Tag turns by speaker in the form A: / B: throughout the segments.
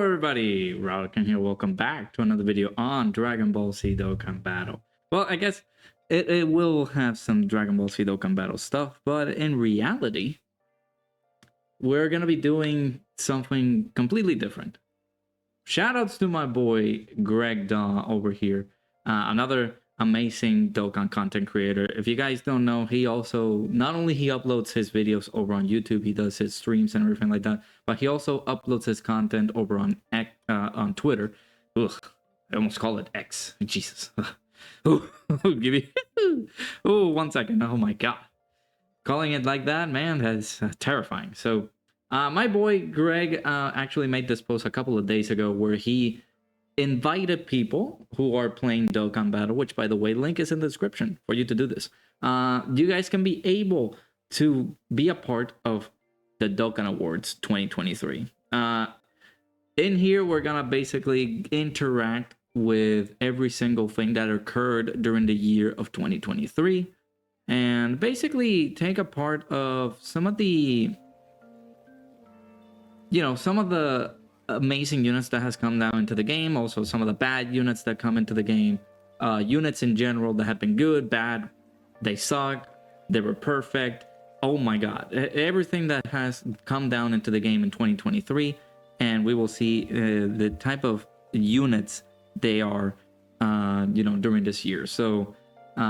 A: everybody, Rowdican here. Welcome back to another video on Dragon Ball Z Dokkan Battle. Well, I guess it will have some Dragon Ball Z Dokkan Battle stuff, but in reality, we're gonna be doing something completely different. Shoutouts to my boy Greg Daw over here, another amazing Dokkan content creator. If you guys don't know, he also not only he uploads his videos over on YouTube, he does his streams and everything like that, but he also uploads his content over on Twitter. Ugh, I almost call it X. Jesus. Ooh, give me. Oh, 1 second. Oh my god, calling it like that, man, that's terrifying. So my boy Greg actually made this post a couple of days ago where he invited people who are playing Dokkan Battle, which, by the way, link is in the description for you to do this. You guys can be able to be a part of the Dokkan Awards 2023. In here, we're gonna basically interact with every single thing that occurred during the year of 2023 and basically take a part of some of the amazing units that has come down into the game, also some of the bad units that come into the game, units in general that have been good, bad, they suck, they were perfect, oh my god, everything that has come down into the game in 2023, and we will see the type of units they are during this year. So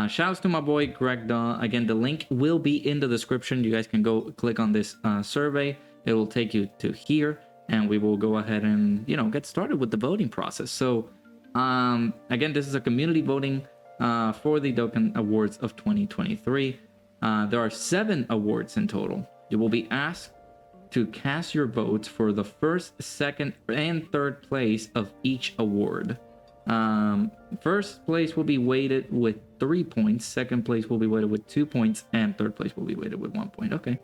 A: shouts to my boy Greg Daw. Again, the link will be in the description. You guys can go click on this survey. It will take you to here, and we will go ahead and get started with the voting process. So again, this is a community voting for the Dokkan Awards of 2023. There are 7 awards in total. You will be asked to cast your votes for the first, second, and third place of each award. First place will be weighted with 3 points, second place will be weighted with 2 points, and third place will be weighted with 1 point. Okay.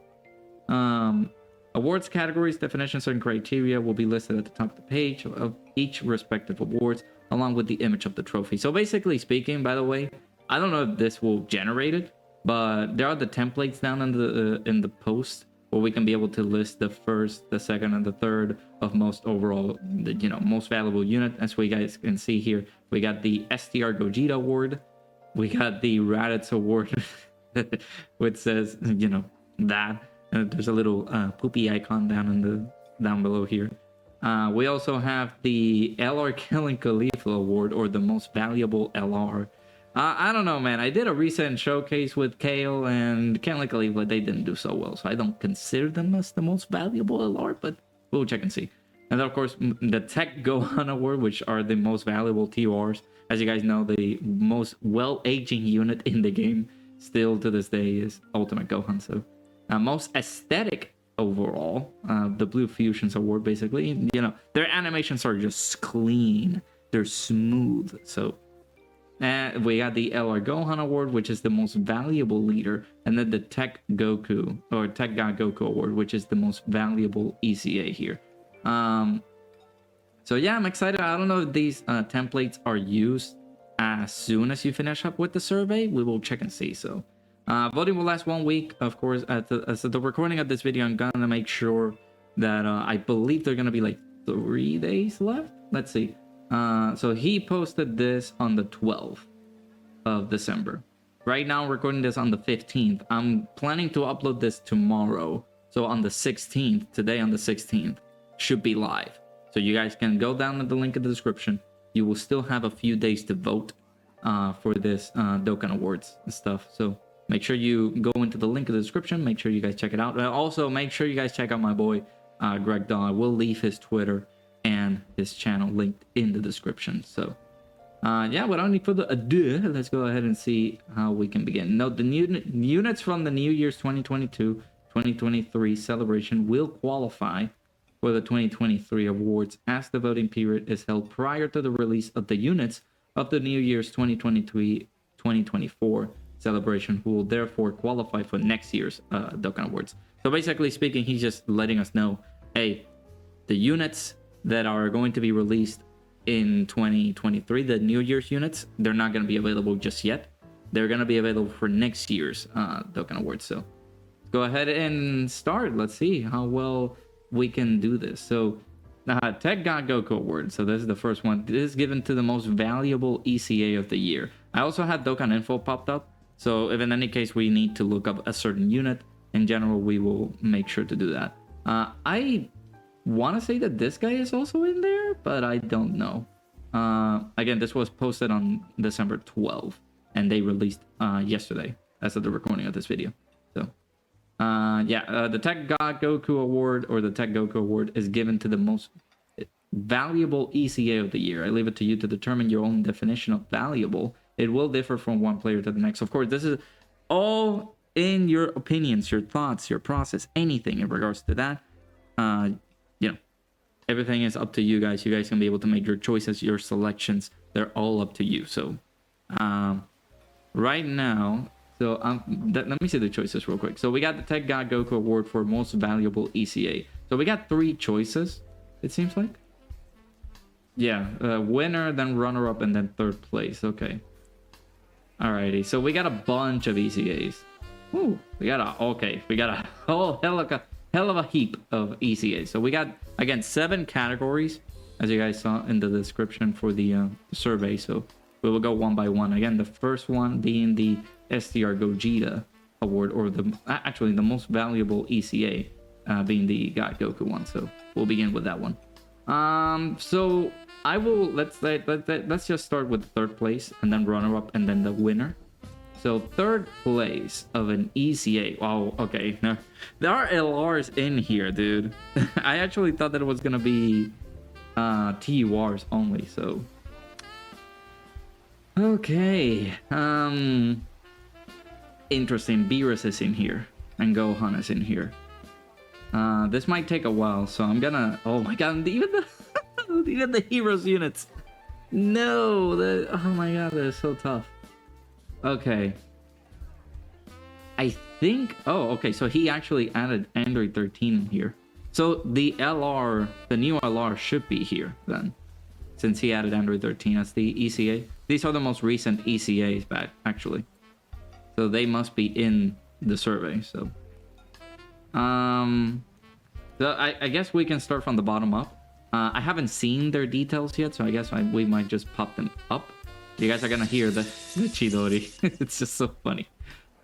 A: Awards categories, definitions, and criteria will be listed at the top of the page of each respective awards, along with the image of the trophy. So basically speaking, by the way, I don't know if this will generate it, but there are the templates down in the post where we can be able to list the first, the second, and the third of most overall, most valuable unit. As we guys can see here, we got the STR Gogeta Award, we got the Raditz Award, which says that. There's a little poopy icon down below here. We also have the LR Killing Khalifa Award, or the most valuable LR. I don't know, man. I did a recent showcase with Kale and Killing Khalifa. They didn't do so well, so I don't consider them as the most valuable LR, but we'll check and see. And then, of course, the Tech Gohan Award, which are the most valuable TORs. As you guys know, the most well-aging unit in the game still to this day is Ultimate Gohan. So most aesthetic overall, the Blue Fusions Award, basically, their animations are just clean, they're smooth. So we got the LR Gohan Award, which is the most valuable leader, and then the Tech Goku, or Tech God Goku Award, which is the most valuable ECA here. So yeah, I'm excited. I don't know if these templates are used as soon as you finish up with the survey. We will check and see. So voting will last 1 week, of course. At the recording of this video, I'm gonna make sure that I believe they're gonna be like 3 days left. Let's see. So he posted this on the 12th of December. Right now, I'm recording this on the 15th. I'm planning to upload this tomorrow. So on the 16th, today on the 16th, should be live. So you guys can go down to the link in the description. You will still have a few days to vote for this Dokkan Awards and stuff. So make sure you go into the link in the description. Make sure you guys check it out. Also, make sure you guys check out my boy, Greg Daw. I will leave his Twitter and his channel linked in the description. So, yeah, without any further ado, let's go ahead and see how we can begin. Note, the units from the New Year's 2022-2023 celebration will qualify for the 2023 awards, as the voting period is held prior to the release of the units of the New Year's 2023-2024 celebration, who will therefore qualify for next year's Dokkan Awards. So basically speaking, he's just letting us know, hey, the units that are going to be released in 2023, the New Year's units, they're not going to be available just yet. They're going to be available for next year's Dokkan Awards. So go ahead and start. Let's see how well we can do this. So Tech God Goku Award. So this is the first one. This is given to the most valuable ECA of the year. I also had Dokkan info popped up. So if in any case we need to look up a certain unit, in general, we will make sure to do that. I want to say that this guy is also in there, but I don't know. Again, this was posted on December 12th, and they released yesterday as of the recording of this video. So, the Tech God Goku Award, or the Tech Goku Award, is given to the most valuable ECA of the year. I leave it to you to determine your own definition of valuable. It will differ from one player to the next. Of course, this is all in your opinions, your thoughts, your process, anything in regards to that. Everything is up to you guys. You guys can be able to make your choices, your selections. They're all up to you. So, right now, let me see the choices real quick. So we got the Tech God Goku Award for most valuable ECA. So we got 3 choices, it seems like. Yeah, winner, then runner-up, and then 3rd place. Okay. Alrighty, so we got a bunch of ECAs. Ooh, we got a whole hell of a heap of ECAs. So we got, again, 7 categories, as you guys saw in the description for the survey. So we will go one by one. Again, the first one being the STR Gogeta Award, or the most valuable ECA, being the God Goku one. So we'll begin with that one. So I will let's just start with 3rd place, and then runner-up, and then the winner. So 3rd place of an ECA. Wow, okay. Now, there are LRs in here, dude. I actually thought that it was gonna be TURs only, so. Okay. Interesting. Beerus is in here. And Gohan is in here. This might take a while, so I'm gonna. Oh my god, even the heroes units. No, oh my god, they're so tough. Okay. I think. Oh, okay. So he actually added Android 13 in here. So the LR, the new LR, should be here then, since he added Android 13 as the ECA. These are the most recent ECAs back, actually. So they must be in the survey. So, I guess we can start from the bottom up. I haven't seen their details yet, so I guess we might just pop them up. You guys are gonna hear the Chidori. It's just so funny.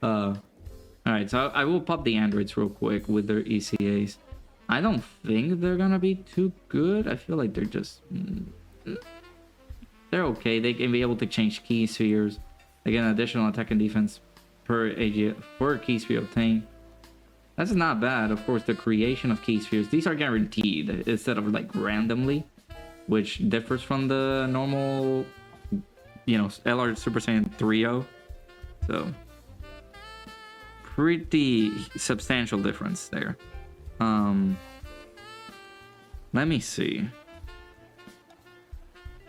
A: Alright, so I will pop the androids real quick with their ECAs. I don't think they're gonna be too good. I feel like they're just... they're okay. They can be able to change key spheres. Again, additional attack and defense per key sphere obtained. That's not bad. Of course, the creation of key spheres. These are guaranteed instead of like randomly, which differs from the normal... LR Super Saiyan 3.0. So, pretty substantial difference there. Let me see.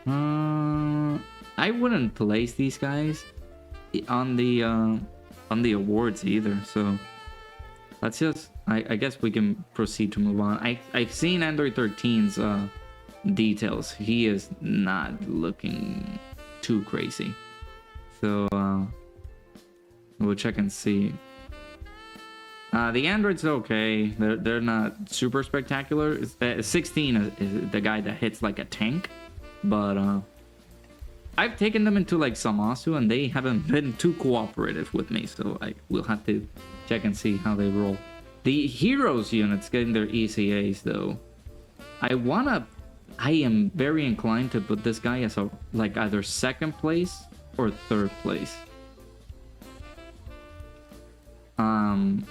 A: I wouldn't place these guys on the awards either. So, let's just. I guess we can proceed to move on. I've seen Android 13's details. He is not looking too crazy, so we'll check and see. The androids are okay. They're not super spectacular. 16 is the guy that hits like a tank, but I've taken them into like Samasu and they haven't been too cooperative with me, so I will have to check and see how they roll. The heroes units getting their ECAs though, I am very inclined to put this guy as a either 2nd place or 3rd place.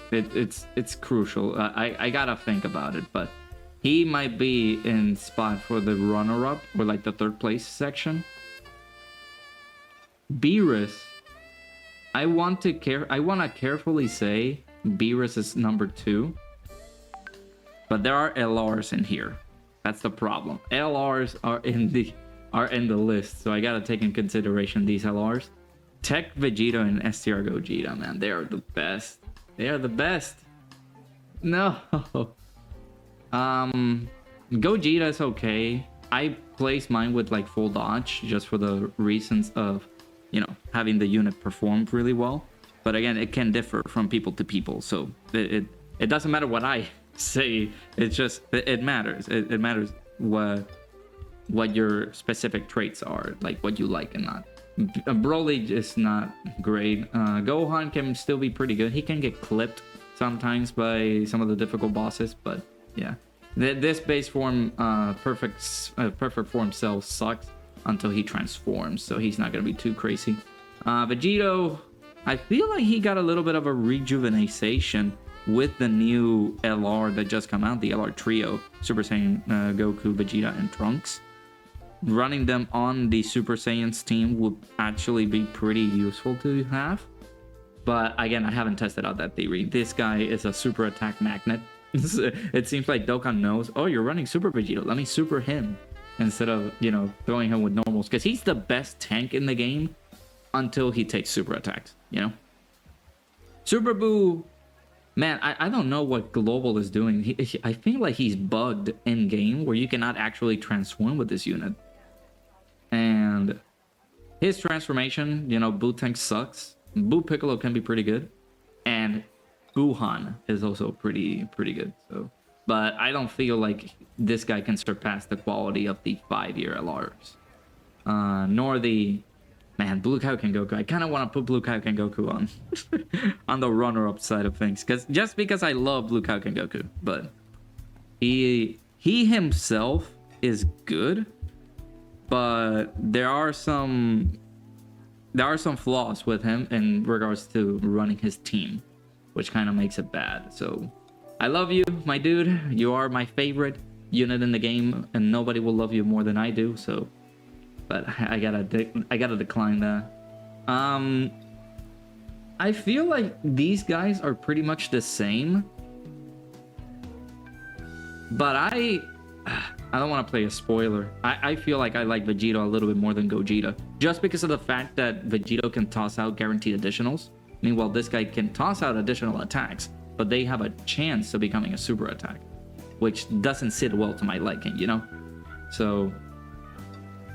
A: It's crucial. I gotta think about it, but he might be in spot for the runner-up or like the 3rd place section. Beerus, I want to carefully say Beerus is number 2, but there are LRs in here. That's the problem. LRs are in the list, so I gotta take in consideration these LRs. Tech Vegeta and STR Gogeta, man, they are the best. They are the best. No. Gogeta is okay. I place mine with like full dodge just for the reasons of, having the unit perform really well. But again, it can differ from people to people, so it doesn't matter what I say. It's just it matters. It matters what your specific traits are, like what you like and not. Broly is not great. Gohan can still be pretty good. He can get clipped sometimes by some of the difficult bosses, but yeah. This base form, perfect form Cell sucks until he transforms, so he's not gonna be too crazy. Vegito, I feel like he got a little bit of a rejuvenation with the new LR that just come out, the LR Trio, Super Saiyan, Goku, Vegeta, and Trunks. Running them on the Super Saiyans team would actually be pretty useful to have. But again, I haven't tested out that theory. This guy is a super attack magnet. It seems like Dokkan knows, oh, you're running Super Vegeta, let me super him. Instead of, you know, throwing him with normals. Because he's the best tank in the game until he takes super attacks, you know? Super Buu, man, I don't know what Global is doing. I feel like he's bugged in game where you cannot actually transform with this unit. And his transformation, you know, Buu Tank sucks. Buu Piccolo can be pretty good. And Buhan is also pretty good. So, but I don't feel like this guy can surpass the quality of the 5-year LRs. Nor the... Man, Blue Kaioken Goku. I kind of want to put Blue Kaioken Goku on on the runner-up side of things, just because I love Blue Kaioken Goku, but he himself is good, but there are some flaws with him in regards to running his team, which kind of makes it bad. So I love you, my dude. You are my favorite unit in the game, and nobody will love you more than I do. So. But I gotta decline that. I feel like these guys are pretty much the same. But I don't want to play a spoiler. I feel like I like Vegito a little bit more than Gogeta. Just because of the fact that Vegito can toss out guaranteed additionals. Meanwhile, this guy can toss out additional attacks, but they have a chance of becoming a super attack. Which doesn't sit well to my liking, you know? So...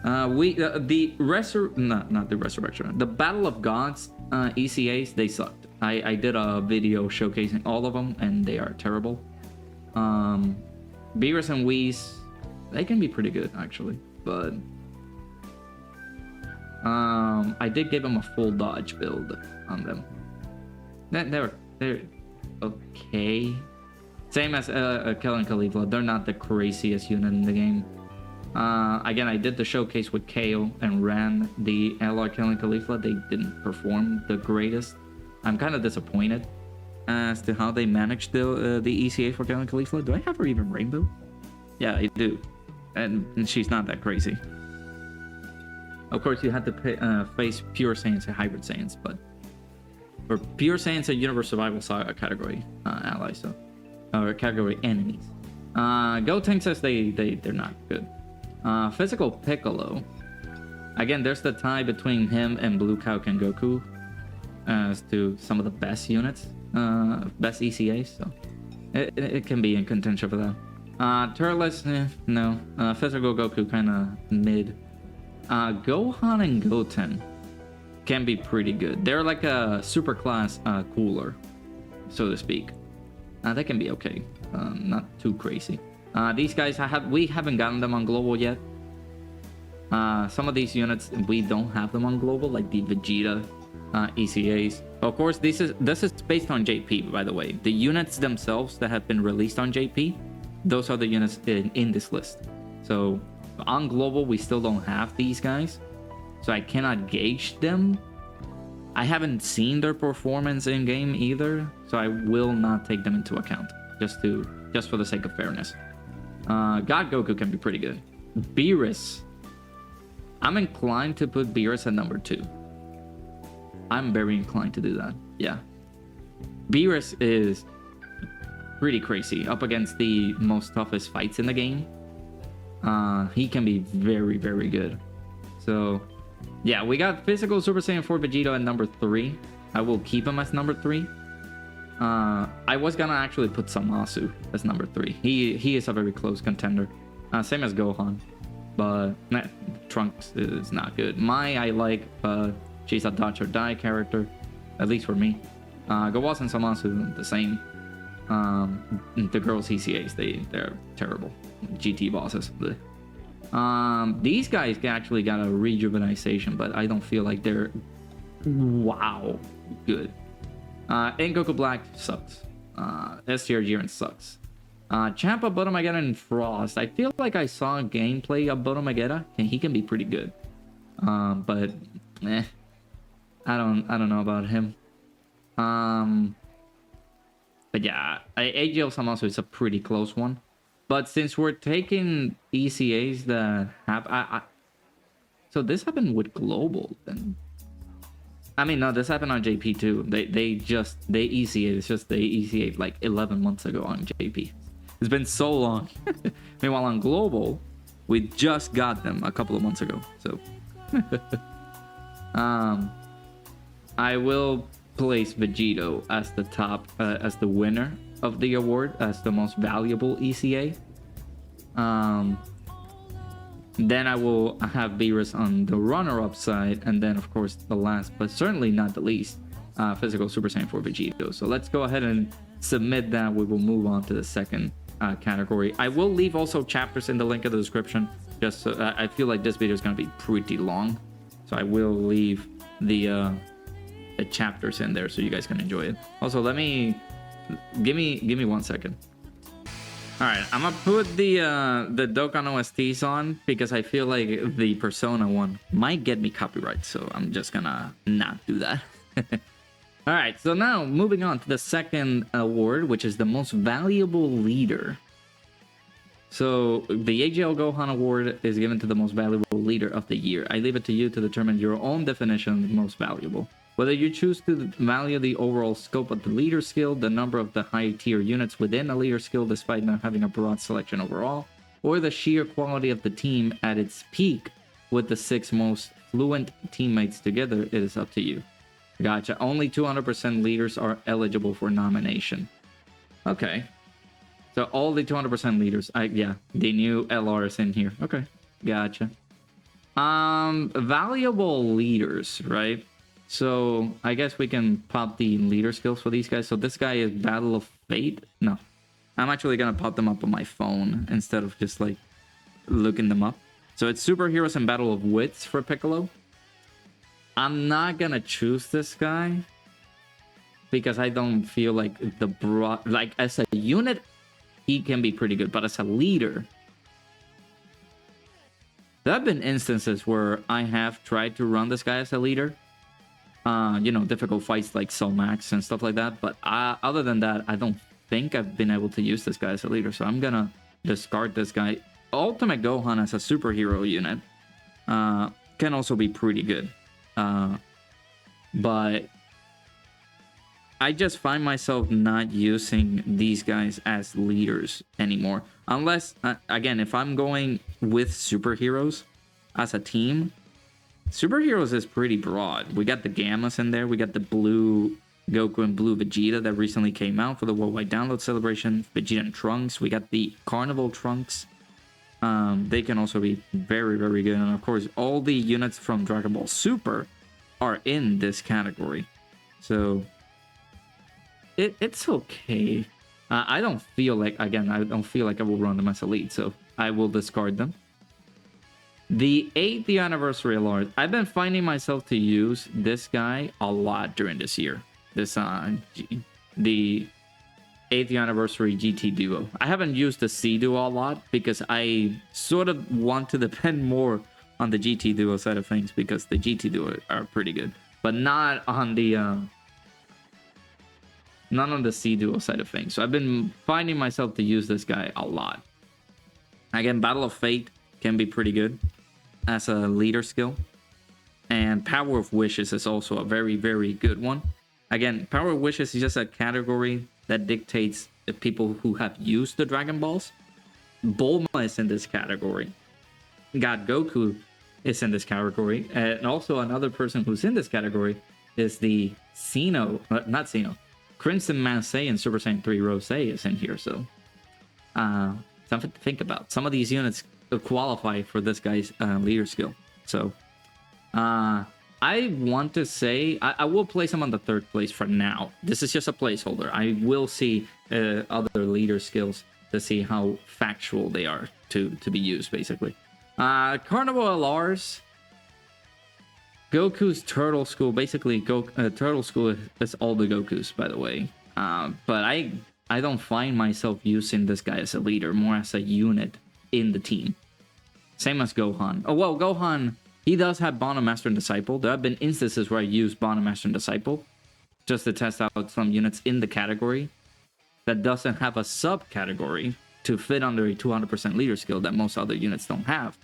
A: the Resurrection, the Battle of Gods ECAs, they sucked. I did a video showcasing all of them, and they are terrible. Beerus and Whis, they can be pretty good actually, but I did give them a full dodge build on them. They're okay. Same as Kel and Caulifla, they're not the craziest unit in the game. Again, I did the showcase with Kale and ran the LR Killing Caulifla. They didn't perform the greatest. I'm kind of disappointed as to how they managed the ECA for Killing Caulifla. Do I have her even Rainbow? Yeah, I do. And she's not that crazy. Of course, you had to face Pure Saiyans and Hybrid Saiyans, but for Pure Saiyans and Universe Survival Saga category allies, so or category enemies. Gotenks says they're not good. Physical Piccolo. Again, there's the tie between him and Blue Kaioken Goku as to some of the best units, best ECAs, so it can be in contention for that. Turles, no. Physical Goku kind of mid. Gohan and Goten can be pretty good. They're like a super class cooler, so to speak. They can be okay, not too crazy. These guys, we haven't gotten them on global yet. Some of these units, we don't have them on global, like the Vegeta ECAs. Of course, this is based on JP, by the way. The units themselves that have been released on JP, those are the units in this list. So on global, we still don't have these guys, so I cannot gauge them. I haven't seen their performance in game either, so I will not take them into account, just for the sake of fairness. God Goku can be pretty good. Beerus, I'm inclined to put Beerus at number 2. I'm very inclined to do that. Yeah, Beerus is pretty crazy up against the most toughest fights in the game. He can be very good. So yeah, we got physical Super Saiyan 4 Vegeta at number 3. I will keep him as number 3. I was gonna actually put Zamasu as number 3. He is a very close contender. Same as Gohan, but Trunks is not good. I like, she's a dodge or die character, at least for me. Gowas and Zamasu the same. The girls ECAs, they're terrible. GT bosses. These guys actually got a rejuvenation, but I don't feel like they're wow good. Goku Black sucks. STR Jiren sucks. Champa Botomagetta and Frost. I feel like I saw a gameplay of Botomagetta, and he can be pretty good. But I don't know about him. But yeah, AGL Samasu is a pretty close one. But since we're taking ECAs that have... so this happened with Global, then... I mean, no, this happened on JP too. They ECA'd. It's just they ECA'd like 11 months ago on JP. It's been so long. Meanwhile, on Global, we just got them a couple of months ago. So... I will place Vegito as the top, as the winner of the award, as the most valuable ECA. Then I will have Beerus on the runner-up side, and then of course the last, but certainly not the least, physical Super Saiyan 4 Vegito. So let's go ahead and submit that. We will move on to the second category. I will leave also chapters in the link in the description, just so I feel like this video is going to be pretty long. So I will leave the chapters in there so you guys can enjoy it. Also, let me give me 1 second. All right, I'm gonna put the Dokkan OSTs on because I feel like the Persona one might get me copyright, so I'm just gonna not do that. All right, so now moving on to the second award, which is the most valuable leader. So the AGL Gohan Award is given to the most valuable leader of the year. I leave it to you to determine your own definition of most valuable. Whether you choose to value the overall scope of the leader skill, the number of the high tier units within a leader skill despite not having a broad selection overall, or the sheer quality of the team at its peak with the 6 most fluent teammates together, it is up to you. Gotcha. Only 200% leaders are eligible for nomination. Okay. So all the 200% leaders, yeah, the new LRs in here. Okay, gotcha. Valuable leaders, right? So I guess we can pop the leader skills for these guys. So this guy is Battle of Fate. No, I'm actually gonna pop them up on my phone instead of just like looking them up. So it's Superheroes and Battle of Wits for Piccolo. I'm not gonna choose this guy because I don't feel like the broad, like as a unit, he can be pretty good, but as a leader, there have been instances where I have tried to run this guy as a leader. You know, difficult fights like Soulmax and stuff like that. But other than that, I don't think I've been able to use this guy as a leader. So I'm gonna discard this guy. Ultimate Gohan as a superhero unit can also be pretty good. But I just find myself not using these guys as leaders anymore. Unless, again, if I'm going with superheroes as a team, superheroes is pretty broad. We got the Gammas in there. We got the blue Goku and blue Vegeta that recently came out for the worldwide download celebration. Vegeta and Trunks. We got the Carnival Trunks. They can also be very, very good. And of course, all the units from Dragon Ball Super are in this category. So it's okay. I don't feel like, again, I don't feel like I will run them as a lead, so I will discard them. The 8th anniversary LR. I've been finding myself to use this guy a lot during this year. This the 8th anniversary GT Duo. I haven't used the C Duo a lot because I sort of want to depend more on the GT Duo side of things because the GT Duo are pretty good, but not on the C Duo side of things. So I've been finding myself to use this guy a lot. Again, Battle of Fate can be pretty good as a leader skill. And Power of Wishes is also a very, very good one. Again, Power of Wishes is just a category that dictates the people who have used the Dragon Balls. Bulma is in this category. God Goku is in this category. And also another person who's in this category is the Crimson Mansei and Super Saiyan 3 Rose is in here. So something to think about. Some of these units qualify for this guy's leader skill. So I want to say I will place him on the 3rd place for now. This is just a placeholder. I will see other leader skills to see how factual they are to be used, basically. Carnival LRs. Goku's Turtle School. Basically, Turtle School is all the Gokus, by the way. But I don't find myself using this guy as a leader, more as a unit in the team. Same as Gohan. Oh, well, Gohan... He does have Bond Master and Disciple. There have been instances where I used Bond Master and Disciple just to test out some units in the category that doesn't have a subcategory to fit under a 200% leader skill that most other units don't have.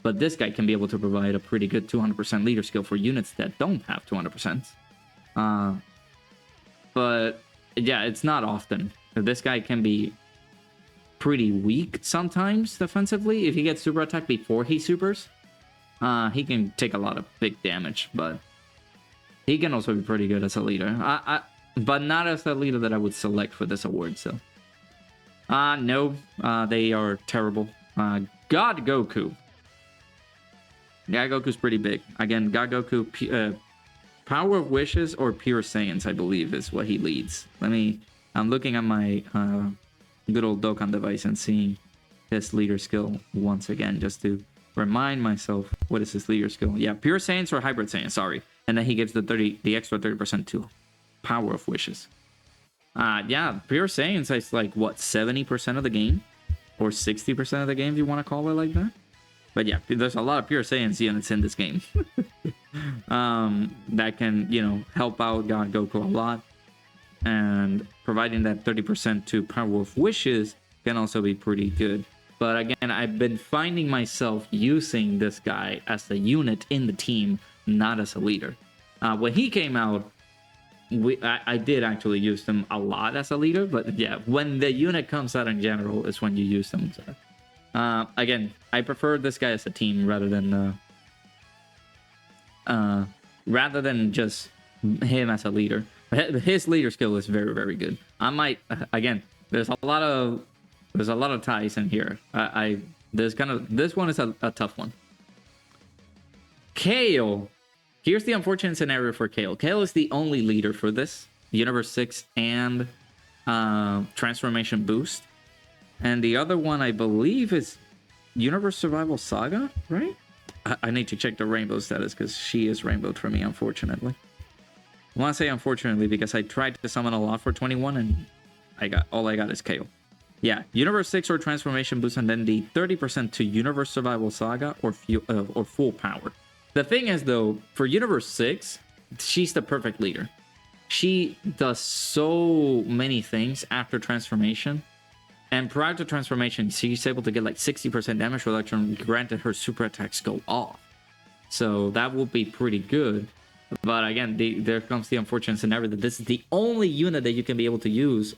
A: But this guy can be able to provide a pretty good 200% leader skill for units that don't have 200%. But yeah, it's not often. This guy can be pretty weak sometimes defensively if he gets super attack before he supers. He can take a lot of big damage, but he can also be pretty good as a leader. But not as a leader that I would select for this award, so. No, they are terrible. God Goku. God Goku's pretty big. Again, God Goku, Power of Wishes or Pure Saiyans, I believe, is what he leads. I'm looking at my good old Dokkan device and seeing his leader skill once again, just to remind myself what is his leader skill. Yeah, Pure Saiyans or Hybrid Saiyans, sorry. And then he gives the extra 30% to Power of Wishes. Yeah, Pure Saiyans is like, what, 70% of the game? Or 60% of the game, if you want to call it like that? But yeah, there's a lot of Pure Saiyans units in this game. That can, help out God Goku a lot. And providing that 30% to Power of Wishes can also be pretty good. But again, I've been finding myself using this guy as a unit in the team, not as a leader. When he came out, I did actually use him a lot as a leader. But yeah, when the unit comes out in general is when you use them. So, again, I prefer this guy as a team rather than just him as a leader. His leader skill is very, very good. I might, again, there's a lot of ties in here. This one is a tough one. Kale. Here's the unfortunate scenario for Kale. Kale is the only leader for this Universe 6 and Transformation Boost. And the other one, I believe, is Universe Survival Saga, right? I need to check the rainbow status because she is rainbowed for me, unfortunately. I want to say unfortunately because I tried to summon a lot for 21 and all I got is Kale. Yeah, Universe 6 or Transformation Boost, and then the 30% to Universe Survival Saga or Full Power. The thing is, though, for Universe 6, she's the perfect leader. She does so many things after transformation. And prior to transformation, she's able to get like 60% damage reduction, granted her super attacks go off. So that will be pretty good. But again, there comes the unfortunate scenario that this is the only unit that you can be able to use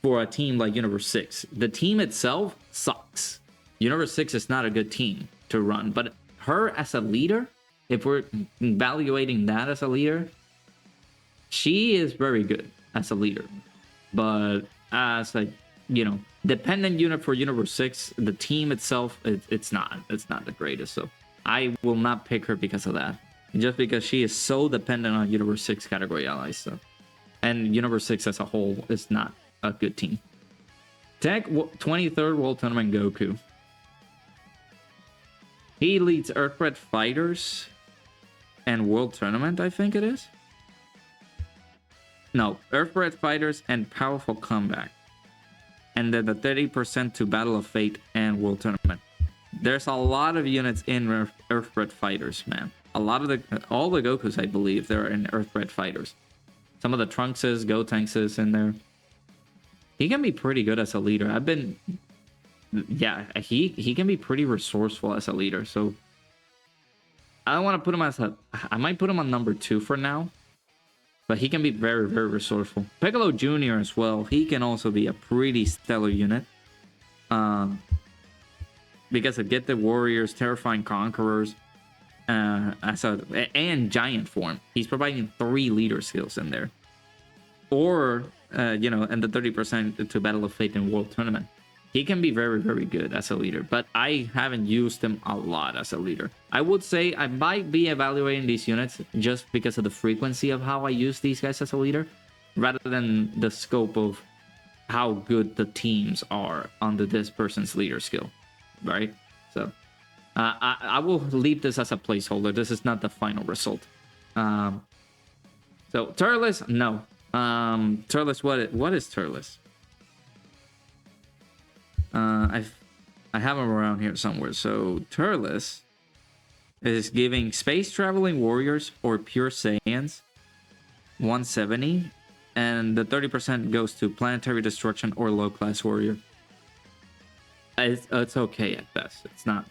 A: for a team like Universe 6. The team itself sucks. Universe 6 is not a good team to run. But her as a leader, if we're evaluating that as a leader, she is very good as a leader. But as a, dependent unit for Universe 6, the team itself, it's not the greatest. So I will not pick her because of that. Just because she is so dependent on Universe 6 category allies. So. And Universe 6 as a whole is not a good team. Tech 23rd World Tournament Goku. He leads Earthbred Fighters and World Tournament, I think it is. No, Earthbred Fighters and Powerful Comeback. And then the 30% to Battle of Fate and World Tournament. There's a lot of units in Earthbred Fighters, man. All the Gokus, I believe, they're in Earthbred Fighters. Some of the Trunkses, Gotenks in there. He can be pretty good as a leader. He can be pretty resourceful as a leader. So I don't want to put him I might put him on number 2 for now. But he can be very, very resourceful. Piccolo Jr. as well. He can also be a pretty stellar unit. Because of Get the Warriors, Terrifying Conquerors, and Giant Form. He's providing 3 leader skills in there. Or, and the 30% to Battle of Fate and World Tournament. he can be very, very good as a leader, but I haven't used him a lot as a leader. I would say I might be evaluating these units just because of the frequency of how I use these guys as a leader, rather than the scope of how good the teams are under this person's leader skill, right? So I will leave this as a placeholder. This is not the final result. So Turles, no. Turles, what is Turles? I have him around here somewhere. So Turles is giving space traveling warriors or pure Saiyans 170, and the 30% goes to planetary destruction or low class warrior. It's okay at best. It's not.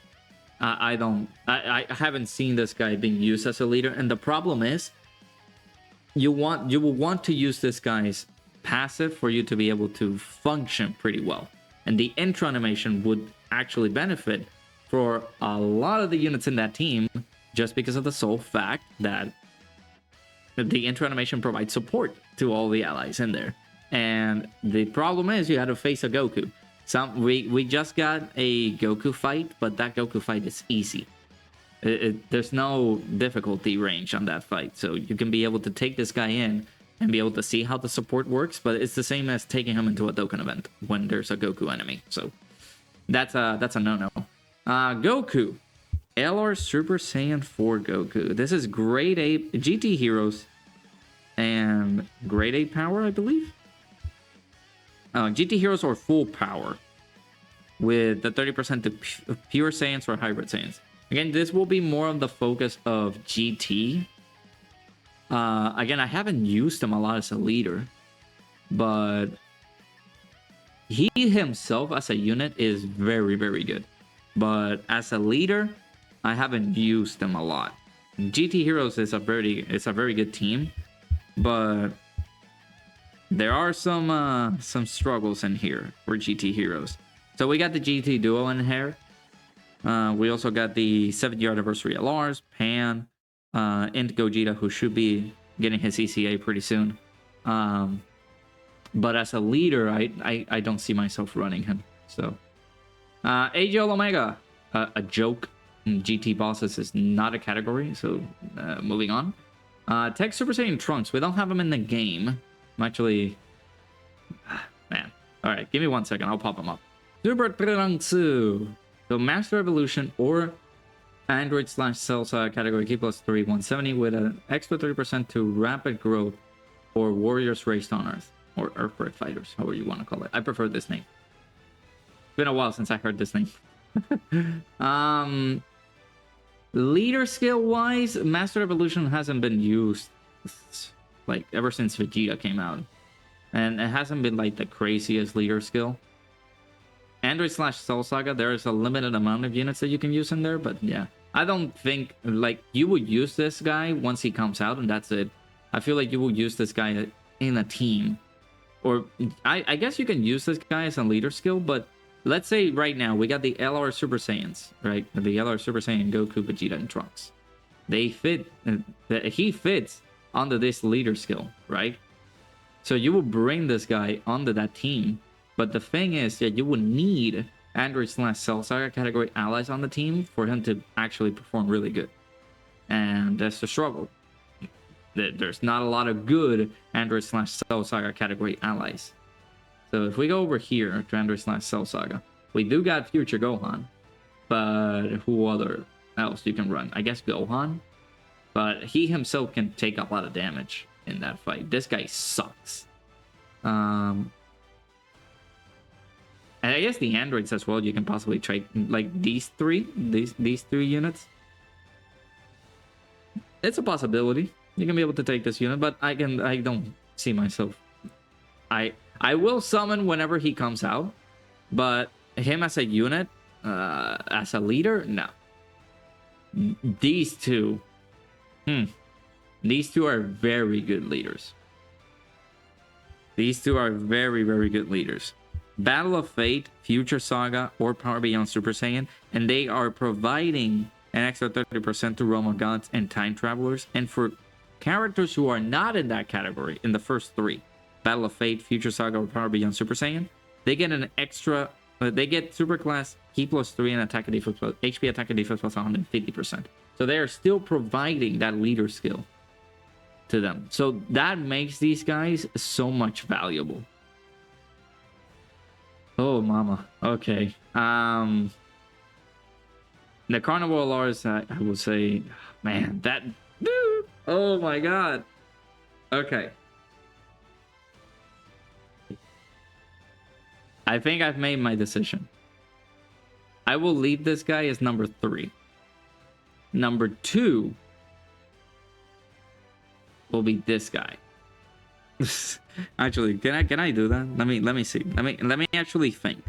A: I haven't seen this guy being used as a leader, and the problem is you will want to use this guy's passive for you to be able to function pretty well. And the intro animation would actually benefit for a lot of the units in that team, just because of the sole fact that the intro animation provides support to all the allies in there. And the problem is you had to face a Goku. We just got a Goku fight, but that Goku fight is easy. There's no difficulty range on that fight, so you can be able to take this guy in and be able to see how the support works, but it's the same as taking him into a Dokkan event when there's a Goku enemy. So that's a no-no. Goku. LR Super Saiyan 4 Goku. This is grade 8 GT Heroes and grade 8 power, I believe. GT Heroes or full power with the 30% to pure Saiyans or hybrid Saiyans. Again, this will be more on the focus of GT. Again, I haven't used him a lot as a leader, but he himself as a unit is very, very good. But as a leader, I haven't used him a lot. GT Heroes is a very good team, but there are some struggles in here for GT Heroes. So we got the GT Duo in here. We also got the 7th-year anniversary LRs, Pan, Int Gogeta, who should be getting his ECA pretty soon. But as a leader, I don't see myself running him. So AGL Omega, a joke. GT bosses is not a category. So moving on. Tech Super Saiyan Trunks. We don't have him in the game. I'm actually, man. All right, give me 1 second. I'll pop him up. Super Trunks. So Master Evolution or Android / Celsa category K +3 170 with an extra 30% to rapid growth or warriors raised on Earth or Earthbird fighters, however you want to call it. I prefer this name. It's been a while since I heard this name. Leader skill wise, Master Evolution hasn't been used like ever since Vegeta came out, and it hasn't been like the craziest leader skill. Android / Cell Saga, there is a limited amount of units that you can use in there, but yeah, I don't think like you would use this guy once he comes out and that's it. I feel like you will use this guy in a team, or I guess you can use this guy as a leader skill, but let's say right now we got the LR Super Saiyans, right? The LR Super Saiyan Goku, Vegeta, and Trunks. They fit, he fits under this leader skill, right? So you will bring this guy onto that team. But the thing is that you would need Android / Cell Saga category allies on the team for him to actually perform really good. And that's the struggle. There's not a lot of good Android / Cell Saga category allies. So if we go over here to Android / Cell Saga, we do got Future Gohan. But who else you can run? I guess Gohan. But he himself can take a lot of damage in that fight. This guy sucks. And I guess the androids as well, you can possibly trade like these three units. It's a possibility. You can be able to take this unit, but I don't see myself. I will summon whenever he comes out, but him as a unit, as a leader, no. These two are very good leaders. These two are very, very good leaders. Battle of Fate, Future Saga, or Power Beyond Super Saiyan, and they are providing an extra 30% to Realm of Gods and Time Travelers. And for characters who are not in that category, in the first three, Battle of Fate, Future Saga, or Power Beyond Super Saiyan, they get an extra They get super class, key plus 3, and attack and defense plus HP, attack and defense plus 150%. So they are still providing that leader skill to them. So that makes these guys so much valuable. Oh, mama. Okay. The Carnival Lars, I will say, man, that dude. Oh my god. Okay. I think I've made my decision. I will leave this guy as number 3. Number 2 will be this guy. Actually, can I do that? Let me see. Let me actually think.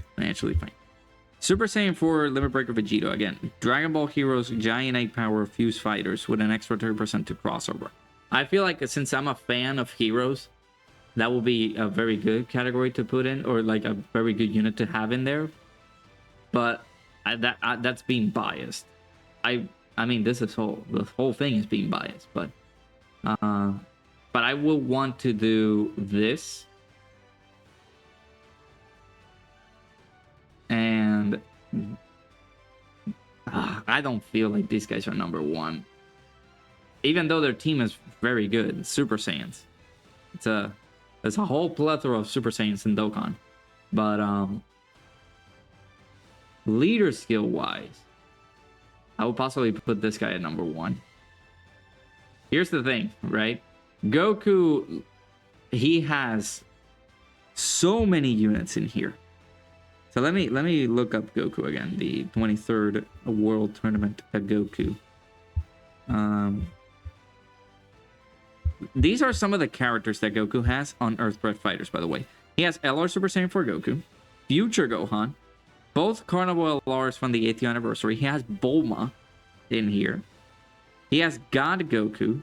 A: Super Saiyan 4 Limit Breaker Vegeta again. Dragon Ball Heroes Giant Egg Power Fuse Fighters with an extra 30% to crossover. I feel like since I'm a fan of Heroes, that will be a very good category to put in, or like a very good unit to have in there. But that's being biased. I mean, the whole thing is being biased, but I will want to do this, and I don't feel like these guys are number 1, even though their team is very good. Super Saiyans. There's a whole plethora of Super Saiyans in Dokkan, but leader skill wise, I would possibly put this guy at number 1. Here's the thing, right? Goku, he has so many units in here. So let me look up Goku again, the 23rd World Tournament at Goku. These are some of the characters that Goku has on Earthbred Fighters, by the way. He has LR Super Saiyan 4 Goku, Future Gohan, both Carnival LRs from the 8th anniversary. He has Bulma in here. He has God Goku.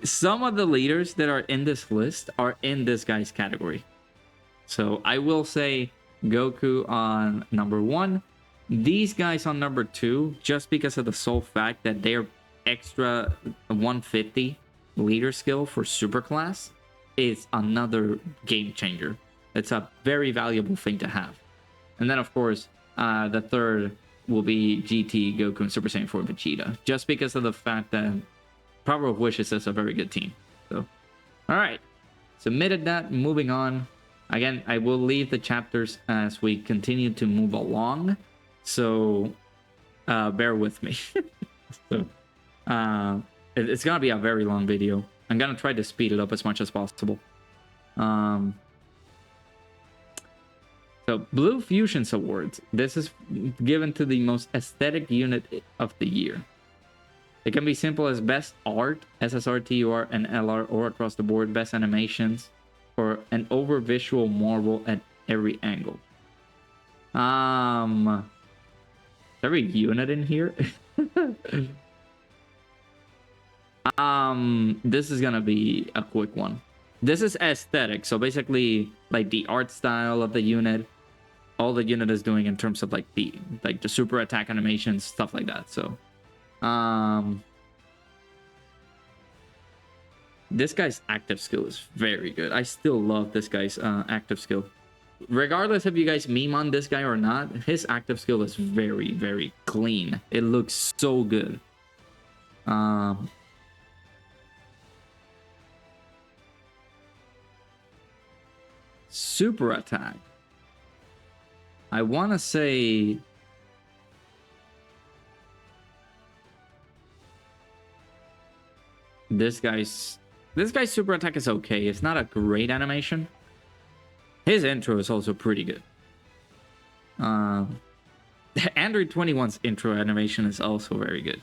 A: Some of the leaders that are in this list are in this guy's category. So I will say Goku on number 1. These guys on number 2, just because of the sole fact that they're extra 150 leader skill for super class, is another game changer. It's a very valuable thing to have. And then of course the third will be GT Goku and Super Saiyan 4 Vegeta, just because of the fact that Power of Wishes is a very good team. So all right, submitted that. Moving on. Again, I will leave the chapters as we continue to move along, so bear with me. So it's gonna be a very long video. I'm gonna try to speed it up as much as possible. So Blue Fusions Awards. This is given to the most aesthetic unit of the year. It can be simple as best art, SSR, TUR, and LR, or across the board, best animations, or an over visual marvel at every angle. Every unit in here. This is gonna be a quick one. This is aesthetic, so basically like the art style of the unit, all the unit is doing in terms of like the super attack animations, stuff like that. So this guy's active skill is very good. I still love this guy's active skill. Regardless if you guys meme on this guy or not, his active skill is very, very clean. It looks so good. Super attack. I want to say this guy's super attack is okay. It's not a great animation. His intro is also pretty good. Android 21's intro animation is also very good.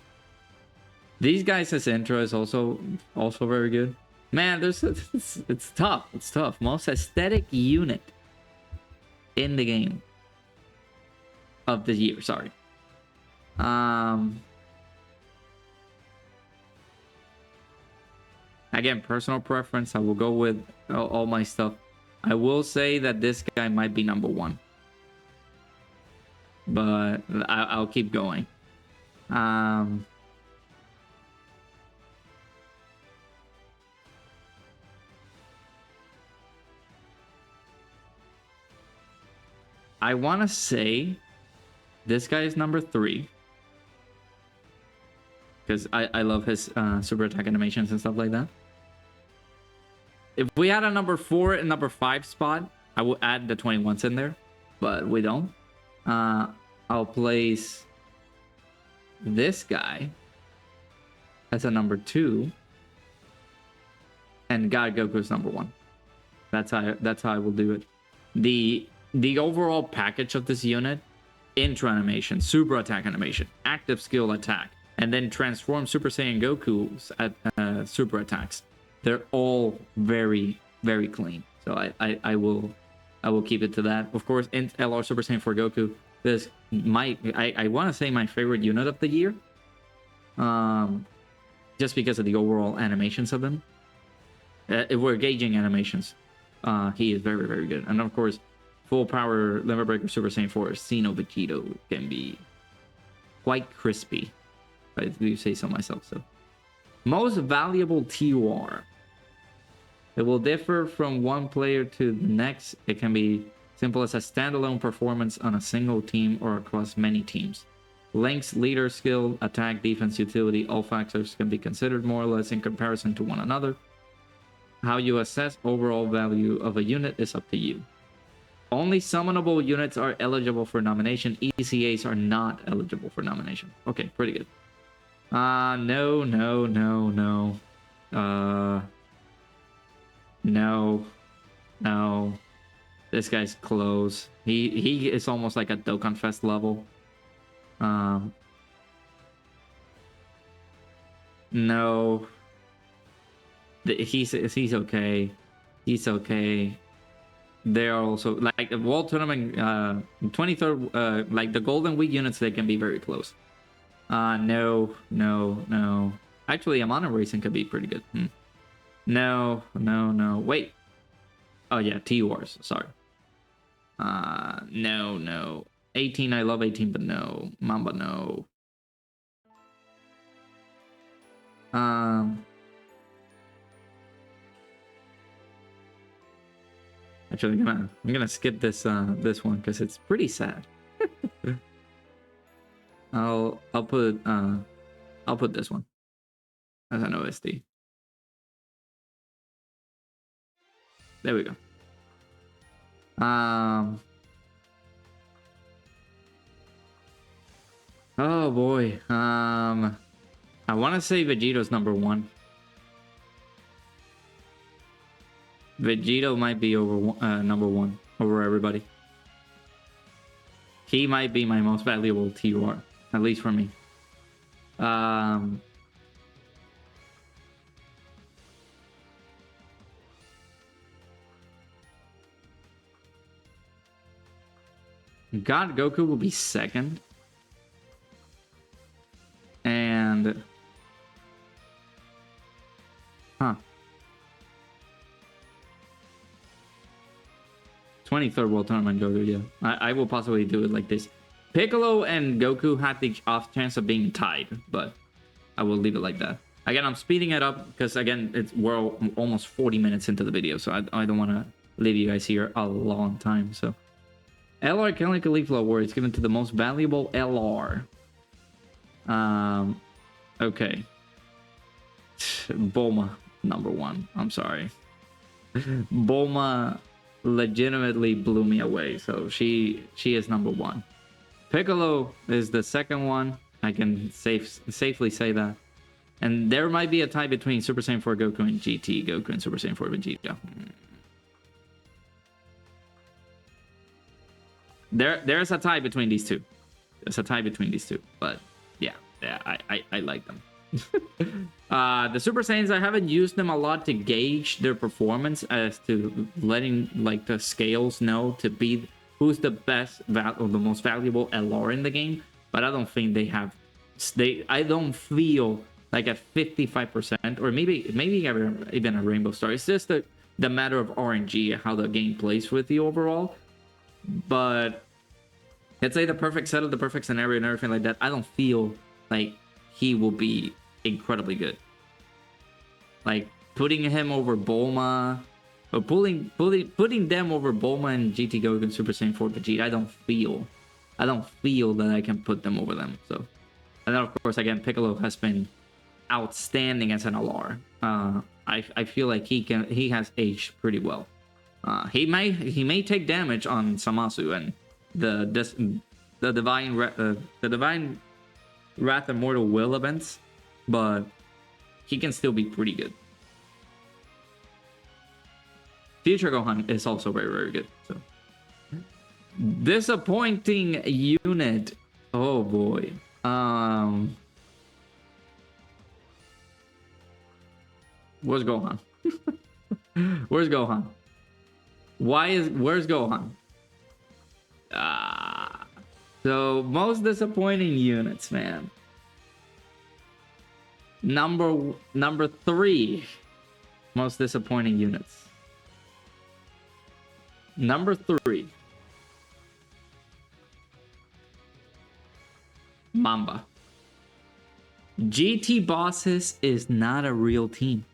A: These guys' intro is also very good. Man, it's tough. It's tough. Most aesthetic unit in the game of the year. Sorry. Again, personal preference. I will go with all my stuff. I will say that this guy might be number 1, but I'll keep going. I want to say this guy is number 3. Because I love his super attack animations and stuff like that. If we had a number 4 and number 5 spot, I would add the 21s in there. But we don't. I'll place this guy as a number 2. And God Goku's number 1. That's how I will do it. The overall package of this unit: intro animation, super attack animation, active skill attack, and then transform Super Saiyan Goku's super attacks. They're all very, very clean. So I will keep it to that. Of course, in LR Super Saiyan 4 Goku, this I want to say my favorite unit of the year. Just because of the overall animations of him. If we're gauging animations, he is very, very good. And of course, full power Limit Breaker Super Saiyan 4 Xeno Vegito can be quite crispy, if I do say so myself. So, most valuable TUR. It will differ from one player to the next. It can be simple as a standalone performance on a single team or across many teams. Length, leader skill, attack, defense, utility, all factors can be considered more or less in comparison to one another. How you assess overall value of a unit is up to you. Only summonable units are eligible for nomination. ECAs are not eligible for nomination. Okay, pretty good. No. No. This guy's close. He is almost like a Dokkan Fest level. No. He's okay. He's okay. They are also like the World Tournament 23rd like the Golden Week units, they can be very close. No. Actually, Amano Racing could be pretty good. No. Wait. Oh yeah, T-Wars, sorry. No. 18, I love 18, but no. Mamba, no. Actually, I'm gonna skip this this one because it's pretty sad. I'll put this one as an OST. There we go. Oh boy. I want to say Vegeto's number 1. Vegito might be over number 1 over everybody. He might be my most valuable TUR, at least for me. God Goku will be 2nd. And 23rd World Tournament Goku, yeah. I will possibly do it like this. Piccolo and Goku had the off chance of being tied, but I will leave it like that. Again, I'm speeding it up because, again, we're almost 40 minutes into the video, so I don't want to leave you guys here a long time. So, LR Kelly Khalifa Award is given to the most valuable LR. Okay. Bulma, number 1. I'm sorry. Bulma legitimately blew me away, so she is number 1. Piccolo is the 2nd one. I can safely say that. And there might be a tie between Super Saiyan 4 Goku and GT Goku and Super Saiyan 4 Vegeta. There's a tie between these two. There's a tie between these two, but yeah, I like them. The Super Saiyans, I haven't used them a lot to gauge their performance as to letting like the scales know to be who's the best or the most valuable LR in the game, but I don't think they have. I don't feel like at 55% or maybe even a Rainbow Star. It's just the matter of RNG, how the game plays with the overall. But let's say the perfect setup, the perfect scenario, and everything like that. I don't feel like he will be incredibly good. Like putting him over Bulma But putting them over Bulma and GT Goku and Super Saiyan 4 Vegeta, I don't feel that I can put them over them. So, and then of course again, Piccolo has been outstanding as an LR. I feel like he has aged pretty well. He may take damage on Zamasu and the divine Wrath of Mortal Will events, but he can still be pretty good. Future Gohan is also very, very good. So disappointing unit. Oh boy. Where's Gohan? Where's Gohan? Where's Gohan? So most disappointing units, man. Number 3 most disappointing units. Number 3, Mamba. GT Bosses is not a real team.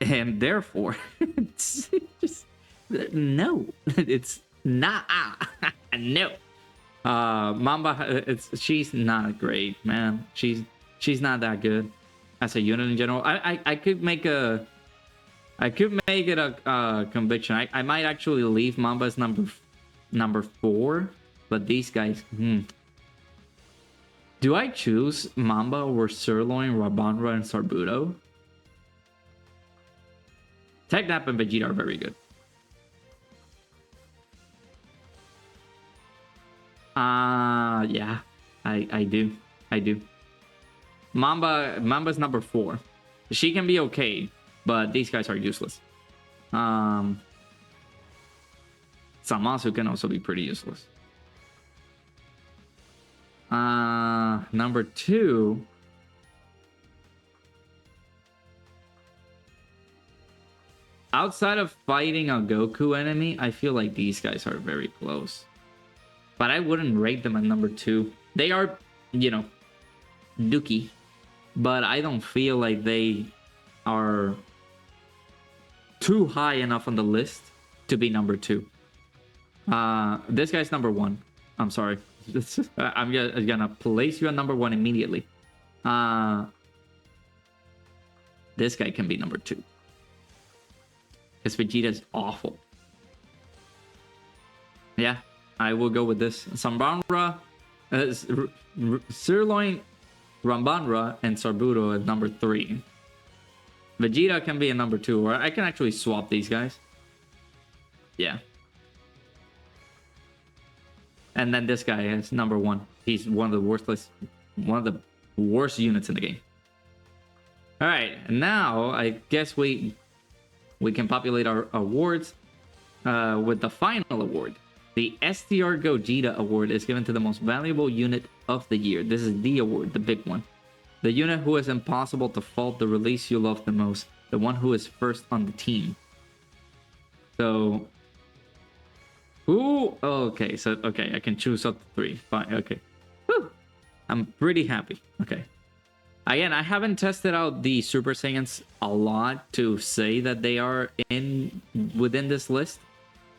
A: And therefore, it's just no, it's not. No. Mamba, she's not great, man. She's not that good as a unit in general. I could make it a conviction. I might actually leave Mamba as number 4, but these guys. Do I choose Mamba over Sirloin, Rabanra, and Sarbuto? Tech-Nap and Vegeta are very good. Yeah, I do. Mamba's number 4. She can be okay, but these guys are useless. Zamasu can also be pretty useless. Number 2. Outside of fighting a Goku enemy, I feel like these guys are very close. But I wouldn't rate them at number 2. They are, dookie. But I don't feel like they are too high enough on the list to be number 2. This guy's number 1. I'm sorry. I'm gonna place you at number 1 immediately. This guy can be number 2. Because Vegeta's awful. Yeah, I will go with this. Sambanra, Sirloin, Rambanra, and Sarbuto at number 3. Vegeta can be a number 2, or I can actually swap these guys. Yeah. And then this guy is number 1. He's one of the worst units in the game. All right, and now I guess we can populate our awards with the final award. The STR Gogeta Award is given to the most valuable unit of the year. This is the award, the big one. The unit who is impossible to fault, the release you love the most, the one who is first on the team. So, who? Okay, I can choose up to 3. Fine, okay. Whew. I'm pretty happy. Okay. Again, I haven't tested out the Super Saiyans a lot to say that they are within this list.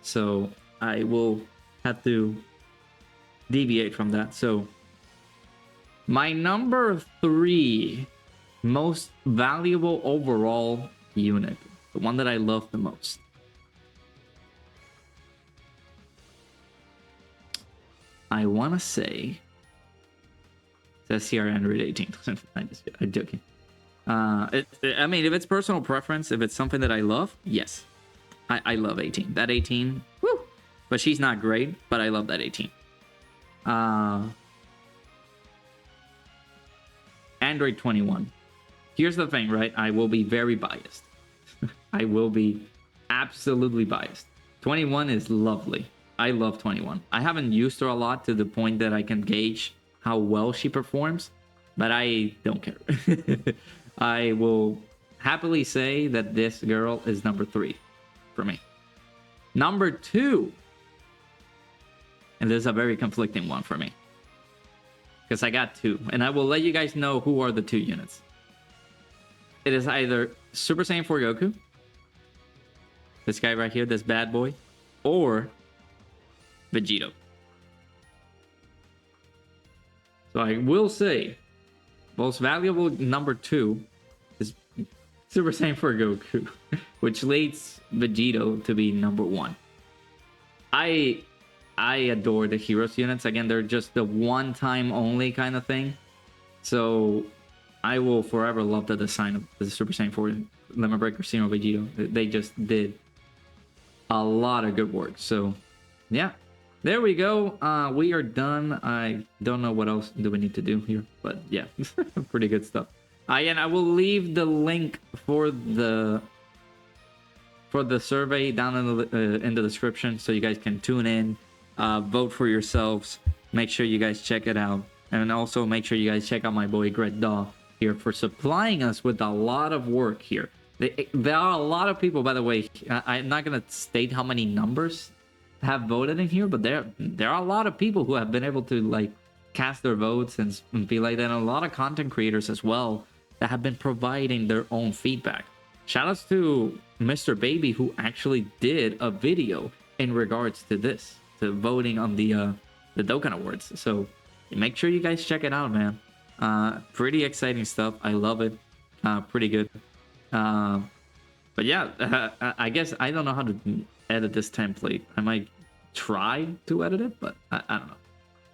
A: So I will have to deviate from that. So my number 3 most valuable overall unit, the one that I love the most. I want to say says here 118. I'm joking. I mean, if it's personal preference, if it's something that I love, yes. I love 18. That 18, woo! But she's not great, but I love that 18. Android 21. Here's the thing, right? I will be very biased. I will be absolutely biased. 21 is lovely. I love 21. I haven't used her a lot to the point that I can gauge how well she performs, but I don't care. I will happily say that this girl is number 3 for me. Number 2, and this is a very conflicting one for me, because I got 2, and I will let you guys know who are the 2 units. It is either Super Saiyan 4 Goku This guy right here, this bad boy, or Vegito. So I will say, most valuable number 2 is Super Saiyan 4 Goku, which leads Vegito to be number 1. I adore the Heroes units. Again, they're just the one-time only kind of thing. So I will forever love the design of the Super Saiyan 4 Lemon Breaker Xeno Vegito. They just did a lot of good work. So yeah, there we go. We are done. I don't know what else do we need to do here, but yeah, pretty good stuff. And I will leave the link for the survey down in the description, so you guys can tune in, vote for yourselves. Make sure you guys check it out, and also make sure you guys check out my boy Redzone here for supplying us with a lot of work here. There are a lot of people, by the way. I'm not gonna state how many numbers have voted in here, but there are a lot of people who have been able to like cast their votes and be like that, and a lot of content creators as well that have been providing their own feedback. Shoutouts to Mr. Baby, who actually did a video in regards to this, to voting on the Dokkan Awards. So make sure you guys check it out, man. Pretty exciting stuff. I love it. Pretty good. But yeah, I guess I don't know how to edit this template. I might try to edit it, but I don't know.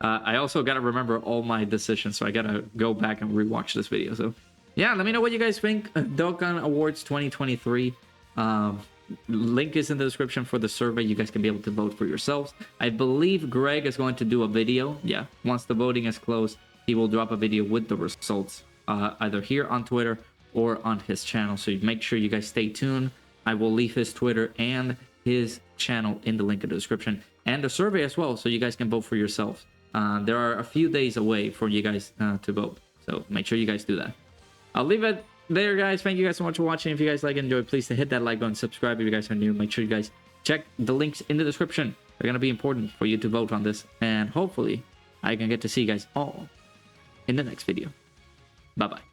A: I also got to remember all my decisions, so I got to go back and rewatch this video. So yeah, let me know what you guys think. Dokkan Awards 2023. Link is in the description for the survey. You guys can be able to vote for yourselves. I believe Greg is going to do a video. Yeah, once the voting is closed, he will drop a video with the results, either here on Twitter or on his channel. So make sure you guys stay tuned. I will leave his Twitter and his channel in the link in the description, and the survey as well, so you guys can vote for yourselves. There are a few days away for you guys to vote, so make sure you guys do that. I'll leave it there, guys. Thank you guys so much for watching. If you guys like and enjoyed, please hit that like button, subscribe if you guys are new. Make sure you guys check the links in the description. They're going to be important for you to vote on this, and hopefully I can get to see you guys all in the next video. Bye bye.